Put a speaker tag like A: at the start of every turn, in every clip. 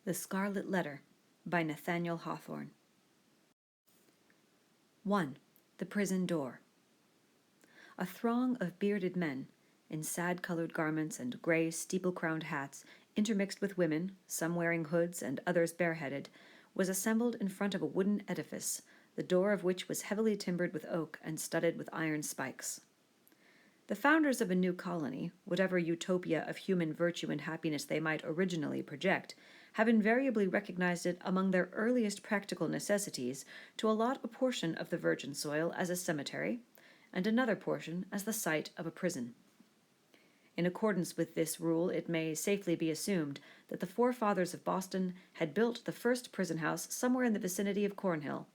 A: The Scarlet Letter by Nathaniel Hawthorne. 1. The Prison Door. A throng of bearded men, in sad-colored garments and gray steeple-crowned hats, intermixed with women, some wearing hoods and others bareheaded, was assembled in front of a wooden edifice, the door of which was heavily timbered with oak and studded with iron spikes. The founders of a new colony, whatever utopia of human virtue and happiness they might originally project, have invariably recognized it among their earliest practical necessities to allot a portion of the virgin soil as a cemetery, and another portion as the site of a prison. In accordance with this rule, it may safely be assumed that the forefathers of Boston had built the first prison house somewhere in the vicinity of Cornhill,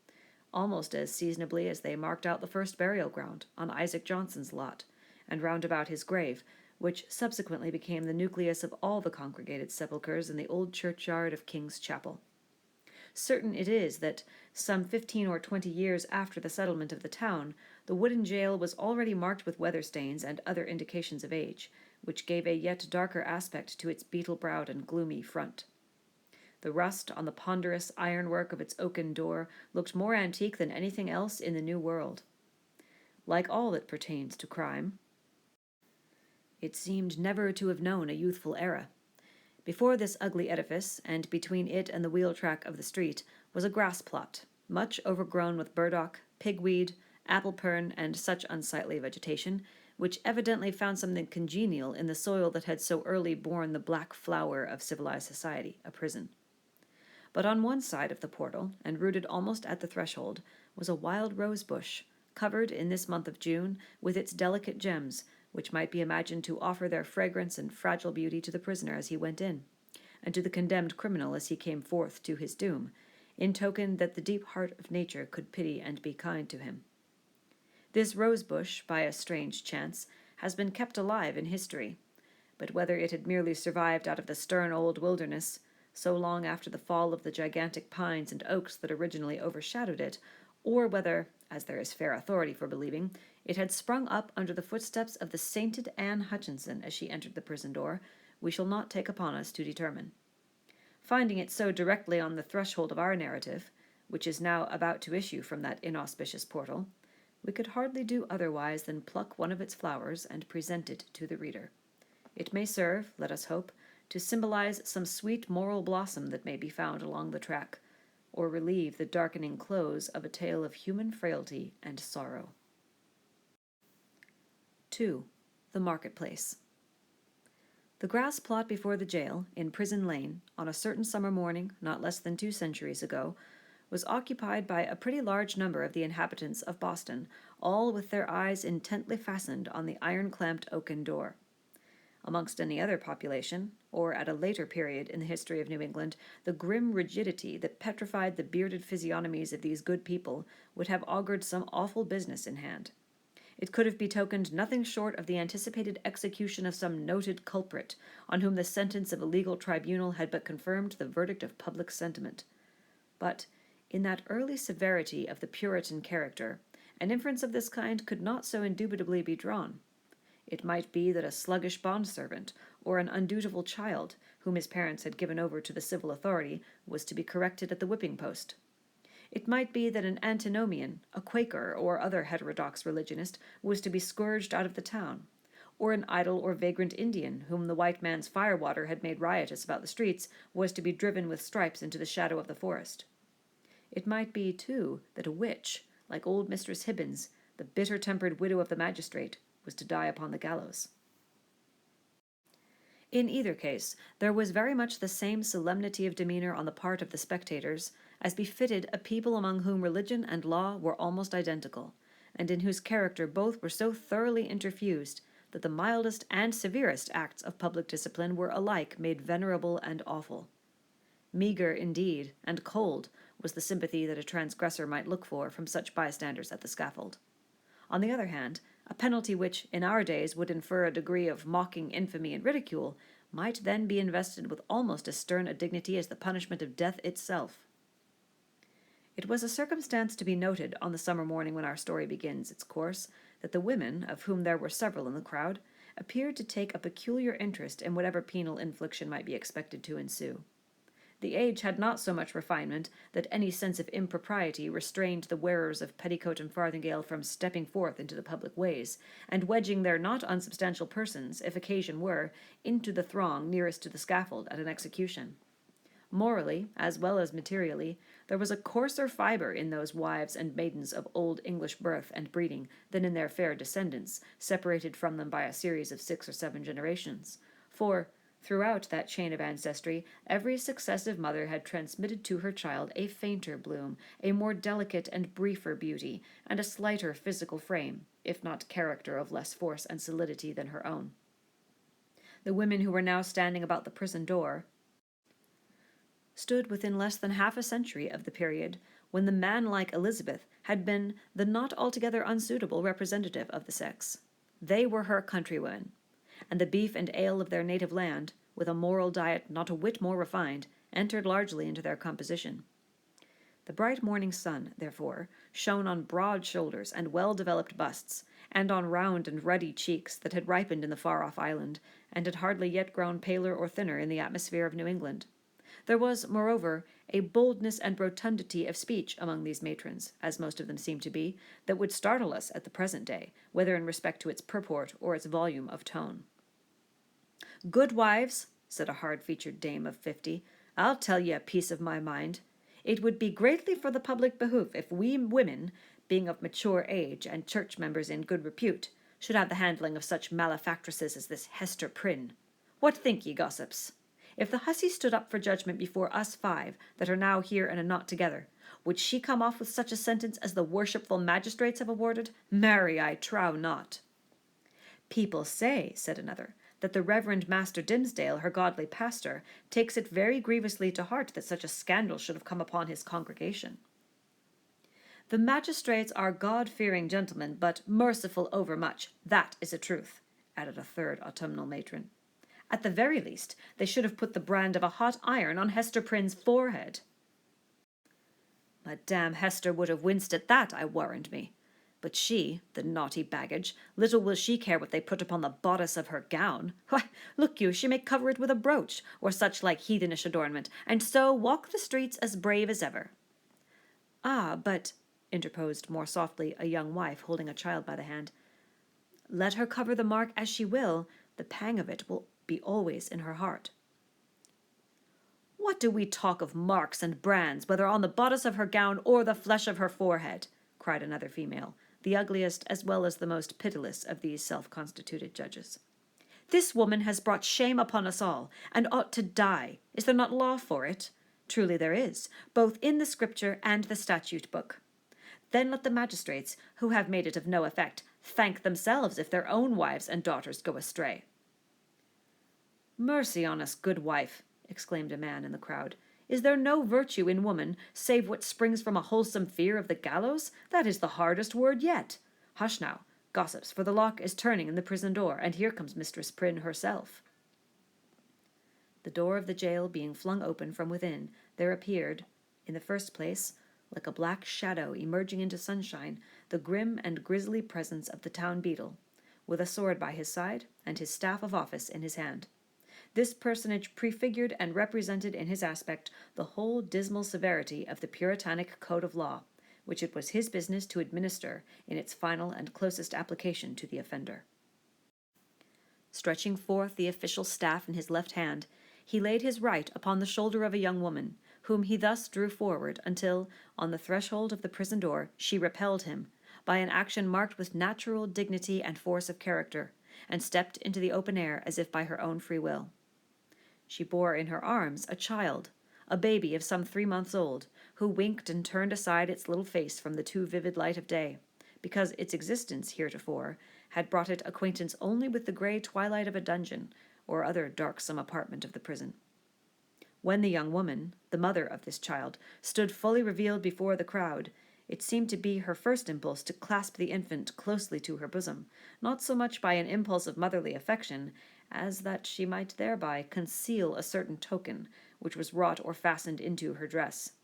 A: almost as seasonably as they marked out the first burial ground on Isaac Johnson's lot, and round about his grave, which subsequently became the nucleus of all the congregated sepulchres in the old churchyard of King's Chapel. Certain it is that, some 15 or 20 years after the settlement of the town, the wooden jail was already marked with weather stains and other indications of age, which gave a yet darker aspect to its beetle-browed and gloomy front. The rust on the ponderous ironwork of its oaken door looked more antique than anything else in the New World. Like all that pertains to crime, it seemed never to have known a youthful era. Before this ugly edifice, and between it and the wheel track of the street, was a grass plot, much overgrown with burdock, pigweed, apple pern, and such unsightly vegetation, which evidently found something congenial in the soil that had so early borne the black flower of civilized society, a prison. But on one side of the portal, and rooted almost at the threshold, was a wild rose bush, covered in this month of June with its delicate gems, which might be imagined to offer their fragrance and fragile beauty to the prisoner as he went in, and to the condemned criminal as he came forth to his doom, in token that the deep heart of nature could pity and be kind to him. This rose-bush, by a strange chance, has been kept alive in history, but whether it had merely survived out of the stern old wilderness, so long after the fall of the gigantic pines and oaks that originally overshadowed it, or whether, as there is fair authority for believing, it had sprung up under the footsteps of the sainted Anne Hutchinson as she entered the prison door, we shall not take upon us to determine. Finding it so directly on the threshold of our narrative, which is now about to issue from that inauspicious portal, we could hardly do otherwise than pluck one of its flowers and present it to the reader. It may serve, let us hope, to symbolize some sweet moral blossom that may be found along the track, or relieve the darkening close of a tale of human frailty and sorrow. 2. The Marketplace. The grass plot before the jail, in Prison Lane, on a certain summer morning not less than 2 centuries ago, was occupied by a pretty large number of the inhabitants of Boston, all with their eyes intently fastened on the iron-clamped oaken door. Amongst any other population, or at a later period in the history of New England, the grim rigidity that petrified the bearded physiognomies of these good people would have augured some awful business in hand. It could have betokened nothing short of the anticipated execution of some noted culprit, on whom the sentence of a legal tribunal had but confirmed the verdict of public sentiment. But, in that early severity of the Puritan character, an inference of this kind could not so indubitably be drawn. It might be that a sluggish bondservant, or an undutiful child, whom his parents had given over to the civil authority, was to be corrected at the whipping-post. It might be that an antinomian, a Quaker, or other heterodox religionist, was to be scourged out of the town, or an idle or vagrant Indian, whom the white man's firewater had made riotous about the streets, was to be driven with stripes into the shadow of the forest. It might be, too, that a witch, like old Mistress Hibbins, the bitter-tempered widow of the magistrate, was to die upon the gallows. In either case, there was very much the same solemnity of demeanor on the part of the spectators as befitted a people among whom religion and law were almost identical, and in whose character both were so thoroughly interfused that the mildest and severest acts of public discipline were alike made venerable and awful. Meagre, indeed, and cold was the sympathy that a transgressor might look for from such bystanders at the scaffold. On the other hand, a penalty which, in our days, would infer a degree of mocking infamy and ridicule, might then be invested with almost as stern a dignity as the punishment of death itself. It was a circumstance to be noted on the summer morning when our story begins its course, that the women, of whom there were several in the crowd, appeared to take a peculiar interest in whatever penal infliction might be expected to ensue. The age had not so much refinement that any sense of impropriety restrained the wearers of petticoat and farthingale from stepping forth into the public ways, and wedging their not unsubstantial persons, if occasion were, into the throng nearest to the scaffold at an execution. Morally, as well as materially, there was a coarser fibre in those wives and maidens of old English birth and breeding than in their fair descendants, separated from them by a series of 6 or 7 generations. For, throughout that chain of ancestry, every successive mother had transmitted to her child a fainter bloom, a more delicate and briefer beauty, and a slighter physical frame, if not character of less force and solidity than her own. The women who were now standing about the prison door stood within less than half a century of the period when the man-like Elizabeth had been the not altogether unsuitable representative of the sex. They were her countrywomen, and the beef and ale of their native land, with a moral diet not a whit more refined, entered largely into their composition. The bright morning sun, therefore, shone on broad shoulders and well-developed busts, and on round and ruddy cheeks that had ripened in the far-off island, and had hardly yet grown paler or thinner in the atmosphere of New England. There was, moreover, a boldness and rotundity of speech among these matrons, as most of them seemed to be, that would startle us at the present day, whether in respect to its purport or its volume of tone. "Good wives," said a hard-featured dame of 50, "I'll tell ye a piece of my mind. It would be greatly for the public behoof if we women, being of mature age and church members in good repute, should have the handling of such malefactresses as this Hester Prynne. What think ye, gossips? If the hussy stood up for judgment before us 5 that are now here in a knot together, would she come off with such a sentence as the worshipful magistrates have awarded? Marry, I trow not." "People say," said another, "that the Reverend Master Dimmesdale, her godly pastor, takes it very grievously to heart that such a scandal should have come upon his congregation." "The magistrates are God-fearing gentlemen, but merciful overmuch, that is a truth," added a third autumnal matron. "At the very least, they should have put the brand of a hot iron on Hester Prynne's forehead." "Madame Hester would have winced at that, I warrant me. But she, the naughty baggage, little will she care what they put upon the bodice of her gown. Why, look you, she may cover it with a brooch, or such like heathenish adornment, and so walk the streets as brave as ever." "Ah, but," interposed more softly a young wife holding a child by the hand, "let her cover the mark as she will, the pang of it will be always in her heart." "What do we talk of marks and brands, whether on the bodice of her gown or the flesh of her forehead?" cried another female, the ugliest as well as the most pitiless of these self-constituted judges. "This woman has brought shame upon us all, and ought to die. Is there not law for it? Truly there is, both in the scripture and the statute book. Then let the magistrates, who have made it of no effect, thank themselves if their own wives and daughters go astray." "Mercy on us, good wife," exclaimed a man in the crowd. "Is there no virtue in woman, save what springs from a wholesome fear of the gallows? That is the hardest word yet. Hush now, gossips, for the lock is turning in the prison door, and here comes Mistress Prynne herself." The door of the jail being flung open from within, there appeared, in the first place, like a black shadow emerging into sunshine, the grim and grisly presence of the town beadle, with a sword by his side and his staff of office in his hand. This personage prefigured and represented in his aspect the whole dismal severity of the Puritanic code of law, which it was his business to administer in its final and closest application to the offender. Stretching forth the official staff in his left hand, he laid his right upon the shoulder of a young woman, whom he thus drew forward until, on the threshold of the prison door, she repelled him, by an action marked with natural dignity and force of character, and stepped into the open air as if by her own free will. She bore in her arms a child, a baby of some 3 months old, who winked and turned aside its little face from the too vivid light of day, because its existence heretofore had brought it acquaintance only with the grey twilight of a dungeon or other darksome apartment of the prison. When the young woman, the mother of this child, stood fully revealed before the crowd, it seemed to be her first impulse to clasp the infant closely to her bosom, not so much by an impulse of motherly affection, as that she might thereby conceal a certain token which was wrought or fastened into her dress.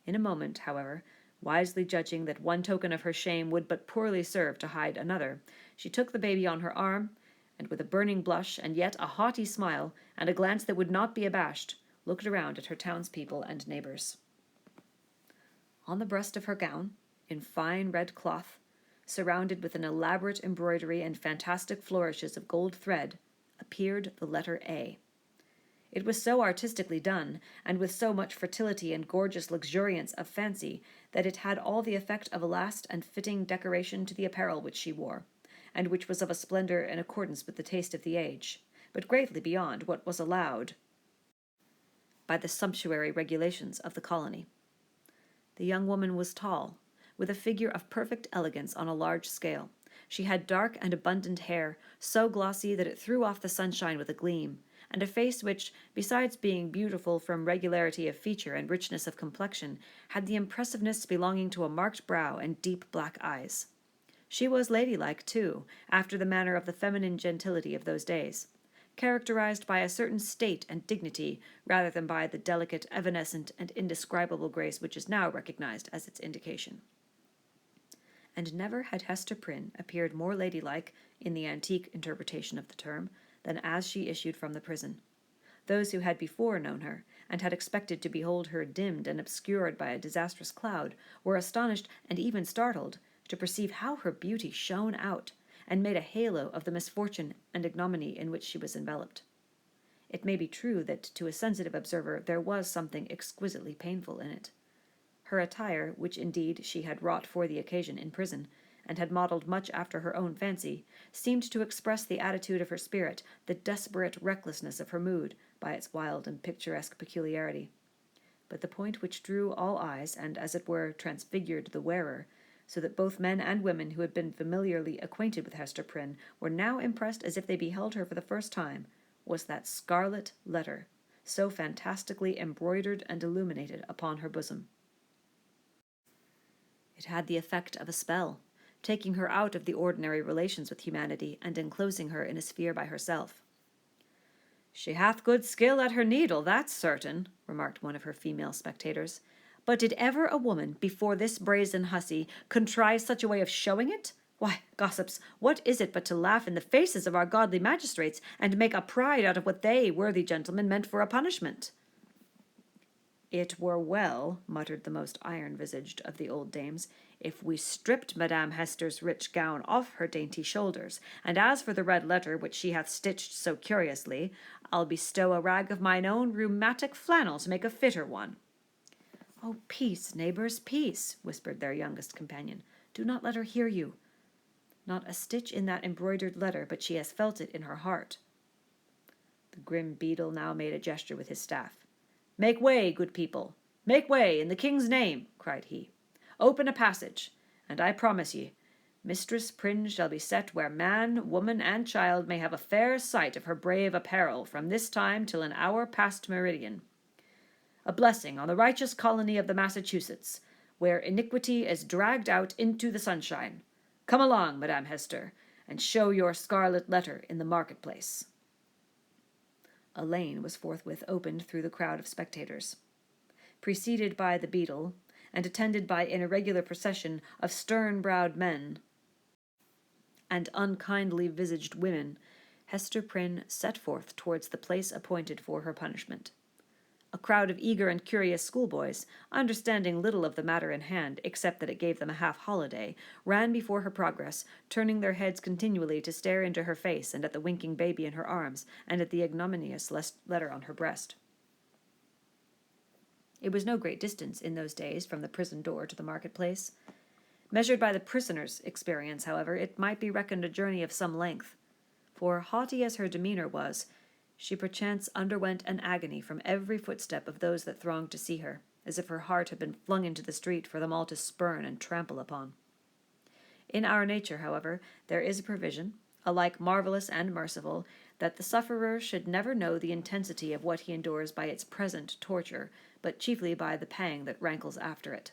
A: In a moment, however, wisely judging that one token of her shame would but poorly serve to hide another, she took the baby on her arm, and with a burning blush, and yet a haughty smile, and a glance that would not be abashed, looked around at her townspeople and neighbors. On the breast of her gown, in fine red cloth, surrounded with an elaborate embroidery and fantastic flourishes of gold thread, appeared the letter A. It was so artistically done, and with so much fertility and gorgeous luxuriance of fancy, that it had all the effect of a last and fitting decoration to the apparel which she wore, and which was of a splendor in accordance with the taste of the age, but greatly beyond what was allowed by the sumptuary regulations of the colony. The young woman was tall, with a figure of perfect elegance on a large scale. She had dark and abundant hair, so glossy that it threw off the sunshine with a gleam, and a face which, besides being beautiful from regularity of feature and richness of complexion, had the impressiveness belonging to a marked brow and deep black eyes. She was ladylike, too, after the manner of the feminine gentility of those days, characterized by a certain state and dignity rather than by the delicate, evanescent, and indescribable grace which is now recognized as its indication. And never had Hester Prynne appeared more ladylike, in the antique interpretation of the term, than as she issued from the prison. Those who had before known her, and had expected to behold her dimmed and obscured by a disastrous cloud, were astonished and even startled to perceive how her beauty shone out, and made a halo of the misfortune and ignominy in which she was enveloped. It may be true that to a sensitive observer there was something exquisitely painful in it. Her attire, which indeed she had wrought for the occasion in prison, and had modelled much after her own fancy, seemed to express the attitude of her spirit, the desperate recklessness of her mood, by its wild and picturesque peculiarity. But the point which drew all eyes, and, as it were, transfigured the wearer, so that both men and women who had been familiarly acquainted with Hester Prynne were now impressed as if they beheld her for the first time, was that scarlet letter, so fantastically embroidered and illuminated upon her bosom. It had the effect of a spell, taking her out of the ordinary relations with humanity and enclosing her in a sphere by herself. "She hath good skill at her needle, that's certain," remarked one of her female spectators. "But did ever a woman, before this brazen hussy, contrive such a way of showing it? Why, gossips, what is it but to laugh in the faces of our godly magistrates, and make a pride out of what they, worthy gentlemen, meant for a punishment?" "It were well," muttered the most iron-visaged of the old dames, "if we stripped Madame Hester's rich gown off her dainty shoulders, and as for the red letter which she hath stitched so curiously, I'll bestow a rag of mine own rheumatic flannel to make a fitter one." "Oh, peace, neighbors, peace," whispered their youngest companion. "Do not let her hear you. Not a stitch in that embroidered letter, but she has felt it in her heart." The grim beadle now made a gesture with his staff. "Make way, good people, make way, in the king's name," cried he. "Open a passage, and I promise ye, Mistress Prynne shall be set where man, woman, and child may have a fair sight of her brave apparel from this time till an hour past meridian. A blessing on the righteous colony of the Massachusetts, where iniquity is dragged out into the sunshine. Come along, Madame Hester, and show your scarlet letter in the marketplace." A lane was forthwith opened through the crowd of spectators. Preceded by the beadle, and attended by an irregular procession of stern-browed men and unkindly-visaged women, Hester Prynne set forth towards the place appointed for her punishment. A crowd of eager and curious schoolboys, understanding little of the matter in hand, except that it gave them a half-holiday, ran before her progress, turning their heads continually to stare into her face and at the winking baby in her arms, and at the ignominious letter on her breast. It was no great distance in those days from the prison door to the marketplace. Measured by the prisoner's experience, however, it might be reckoned a journey of some length, for, haughty as her demeanor was, she perchance underwent an agony from every footstep of those that thronged to see her, as if her heart had been flung into the street for them all to spurn and trample upon. In our nature, however, there is a provision, alike marvelous and merciful, that the sufferer should never know the intensity of what he endures by its present torture, but chiefly by the pang that rankles after it.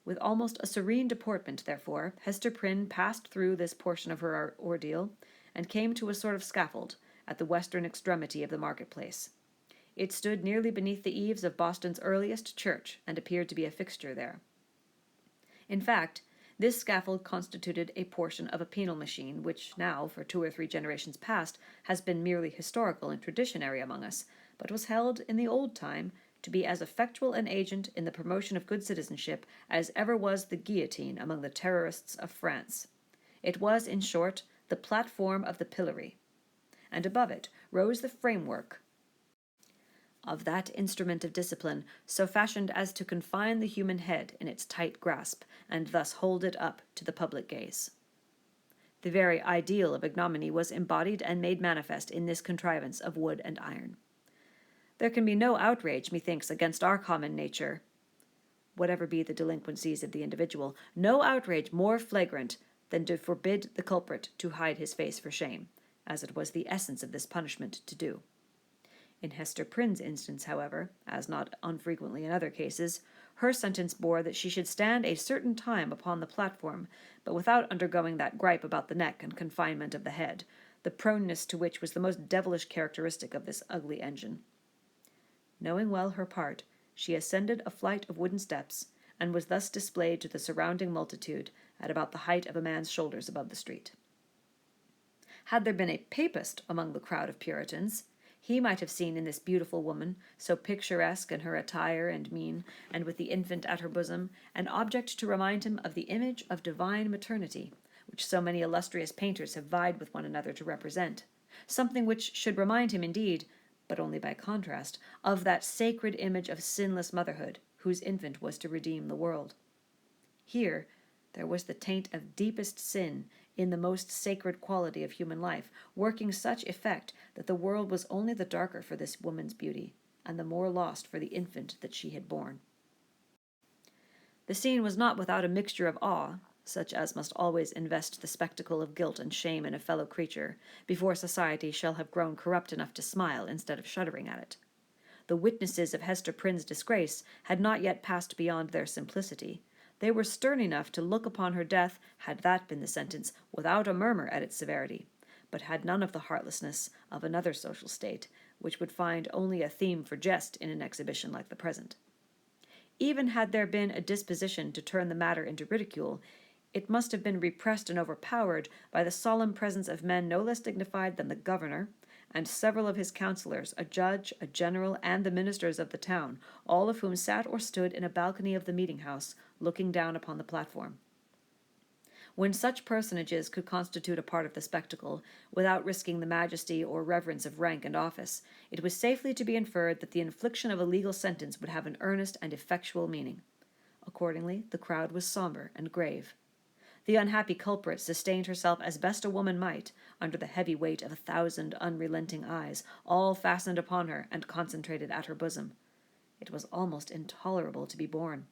A: With almost a serene deportment, therefore, Hester Prynne passed through this portion of her ordeal, and came to a sort of scaffold at the western extremity of the marketplace. It stood nearly beneath the eaves of Boston's earliest church, and appeared to be a fixture there. In fact, this scaffold constituted a portion of a penal machine, which now, for 2 or 3 generations past, has been merely historical and traditionary among us, but was held in the old time to be as effectual an agent in the promotion of good citizenship as ever was the guillotine among the terrorists of France. It was, in short, the platform of the pillory, and above it rose the framework of that instrument of discipline so fashioned as to confine the human head in its tight grasp, and thus hold it up to the public gaze. The very ideal of ignominy was embodied and made manifest in this contrivance of wood and iron. There can be no outrage, methinks, against our common nature, whatever be the delinquencies of the individual, no outrage more flagrant than to forbid the culprit to hide his face for shame, as it was the essence of this punishment to do. In Hester Prynne's instance, however, as not unfrequently in other cases, her sentence bore that she should stand a certain time upon the platform, but without undergoing that gripe about the neck and confinement of the head, the proneness to which was the most devilish characteristic of this ugly engine. Knowing well her part, she ascended a flight of wooden steps, and was thus displayed to the surrounding multitude at about the height of a man's shoulders above the street. Had there been a papist among the crowd of Puritans, he might have seen in this beautiful woman, so picturesque in her attire and mien, and with the infant at her bosom, an object to remind him of the image of divine maternity, which so many illustrious painters have vied with one another to represent, something which should remind him, indeed, but only by contrast, of that sacred image of sinless motherhood, whose infant was to redeem the world. Here there was the taint of deepest sin in the most sacred quality of human life, working such effect that the world was only the darker for this woman's beauty, and the more lost for the infant that she had borne. The scene was not without a mixture of awe, such as must always invest the spectacle of guilt and shame in a fellow creature, before society shall have grown corrupt enough to smile instead of shuddering at it. The witnesses of Hester Prynne's disgrace had not yet passed beyond their simplicity. They were stern enough to look upon her death, had that been the sentence, without a murmur at its severity, but had none of the heartlessness of another social state, which would find only a theme for jest in an exhibition like the present. Even had there been a disposition to turn the matter into ridicule, it must have been repressed and overpowered by the solemn presence of men no less dignified than the governor, and several of his councillors, a judge, a general, and the ministers of the town, all of whom sat or stood in a balcony of the meeting-house, looking down upon the platform. When such personages could constitute a part of the spectacle, without risking the majesty or reverence of rank and office, it was safely to be inferred that the infliction of a legal sentence would have an earnest and effectual meaning. Accordingly, the crowd was sombre and grave. The unhappy culprit sustained herself as best a woman might, under the heavy weight of 1,000 unrelenting eyes, all fastened upon her and concentrated at her bosom. It was almost intolerable to be borne.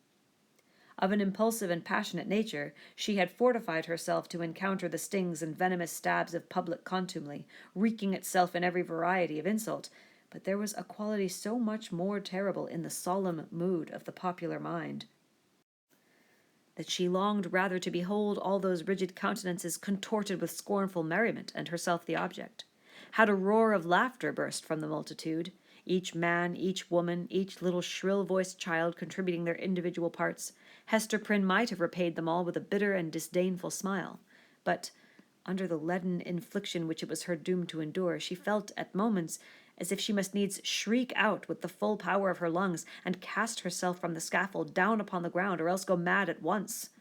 A: Of an impulsive and passionate nature, she had fortified herself to encounter the stings and venomous stabs of public contumely, wreaking itself in every variety of insult, but there was a quality so much more terrible in the solemn mood of the popular mind, that she longed rather to behold all those rigid countenances contorted with scornful merriment, and herself the object. Had a roar of laughter burst from the multitude, each man, each woman, each little shrill-voiced child contributing their individual parts, Hester Prynne might have repaid them all with a bitter and disdainful smile, but, under the leaden infliction which it was her doom to endure, she felt at moments as if she must needs shriek out with the full power of her lungs, and cast herself from the scaffold down upon the ground, or else go mad at once.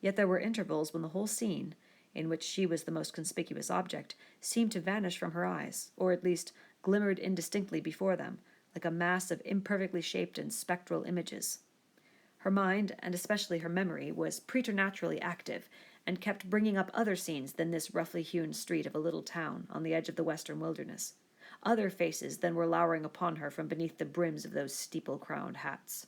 A: Yet there were intervals when the whole scene, in which she was the most conspicuous object, seemed to vanish from her eyes, or at least glimmered indistinctly before them, like a mass of imperfectly shaped and spectral images. Her mind, and especially her memory, was preternaturally active, and kept bringing up other scenes than this roughly hewn street of a little town on the edge of the western wilderness, other faces than were lowering upon her from beneath the brims of those steeple-crowned hats.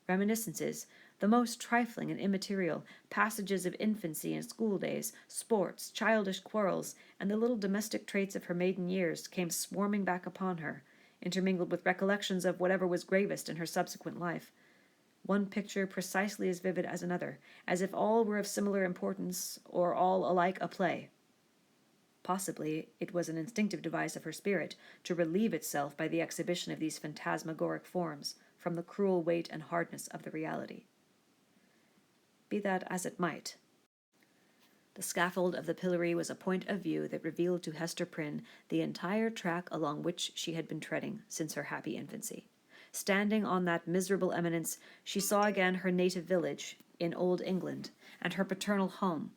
A: Reminiscences, the most trifling and immaterial, passages of infancy and school-days, sports, childish quarrels, and the little domestic traits of her maiden years came swarming back upon her, intermingled with recollections of whatever was gravest in her subsequent life, one picture precisely as vivid as another, as if all were of similar importance, or all alike a play. Possibly it was an instinctive device of her spirit to relieve itself by the exhibition of these phantasmagoric forms from the cruel weight and hardness of the reality. Be that as it might, The scaffold of the pillory was a point of view that revealed to Hester Prynne the entire track along which she had been treading since her happy infancy. Standing on that miserable eminence, she saw again her native village in Old England, and her paternal home,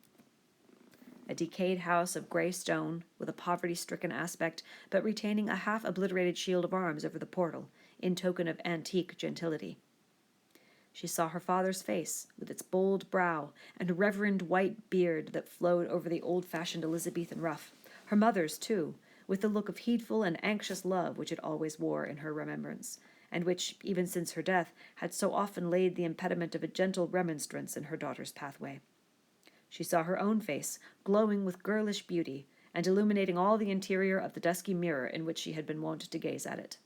A: a decayed house of grey stone, with a poverty-stricken aspect, but retaining a half-obliterated shield of arms over the portal, in token of antique gentility. She saw her father's face, with its bold brow and reverend white beard that flowed over the old-fashioned Elizabethan ruff, her mother's, too, with the look of heedful and anxious love which it always wore in her remembrance, and which, even since her death, had so often laid the impediment of a gentle remonstrance in her daughter's pathway. She saw her own face, glowing with girlish beauty, and illuminating all the interior of the dusky mirror in which she had been wont to gaze at it.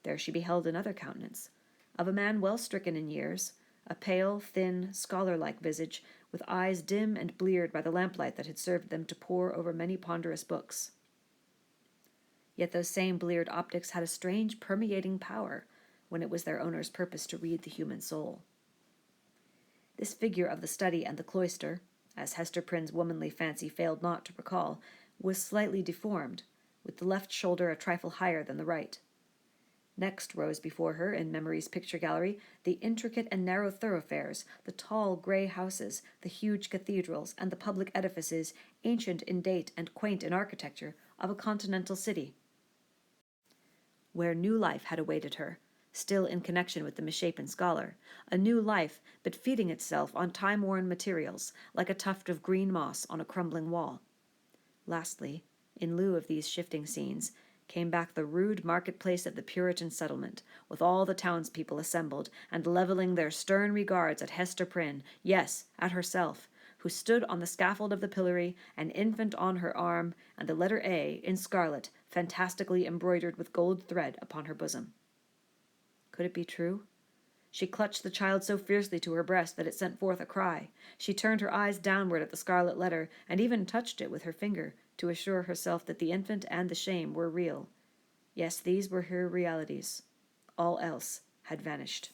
A: There she beheld another countenance, of a man well stricken in years, a pale, thin, scholar-like visage, with eyes dim and bleared by the lamplight that had served them to pore over many ponderous books. Yet those same bleared optics had a strange permeating power when it was their owner's purpose to read the human soul. This figure of the study and the cloister, as Hester Prynne's womanly fancy failed not to recall, was slightly deformed, with the left shoulder a trifle higher than the right. Next rose before her, in memory's picture gallery, the intricate and narrow thoroughfares, the tall grey houses, the huge cathedrals, and the public edifices, ancient in date and quaint in architecture, of a continental city, where new life had awaited her, still in connection with the misshapen scholar, a new life, but feeding itself on time-worn materials, like a tuft of green moss on a crumbling wall. Lastly, in lieu of these shifting scenes, came back the rude marketplace of the Puritan settlement, with all the townspeople assembled, and levelling their stern regards at Hester Prynne, yes, at herself, who stood on the scaffold of the pillory, an infant on her arm, and the letter A, in scarlet, fantastically embroidered with gold thread upon her bosom. Could it be true? She clutched the child so fiercely to her breast that it sent forth a cry. She turned her eyes downward at the scarlet letter, and even touched it with her finger, to assure herself that the infant and the shame were real. Yes, these were her realities. All else had vanished.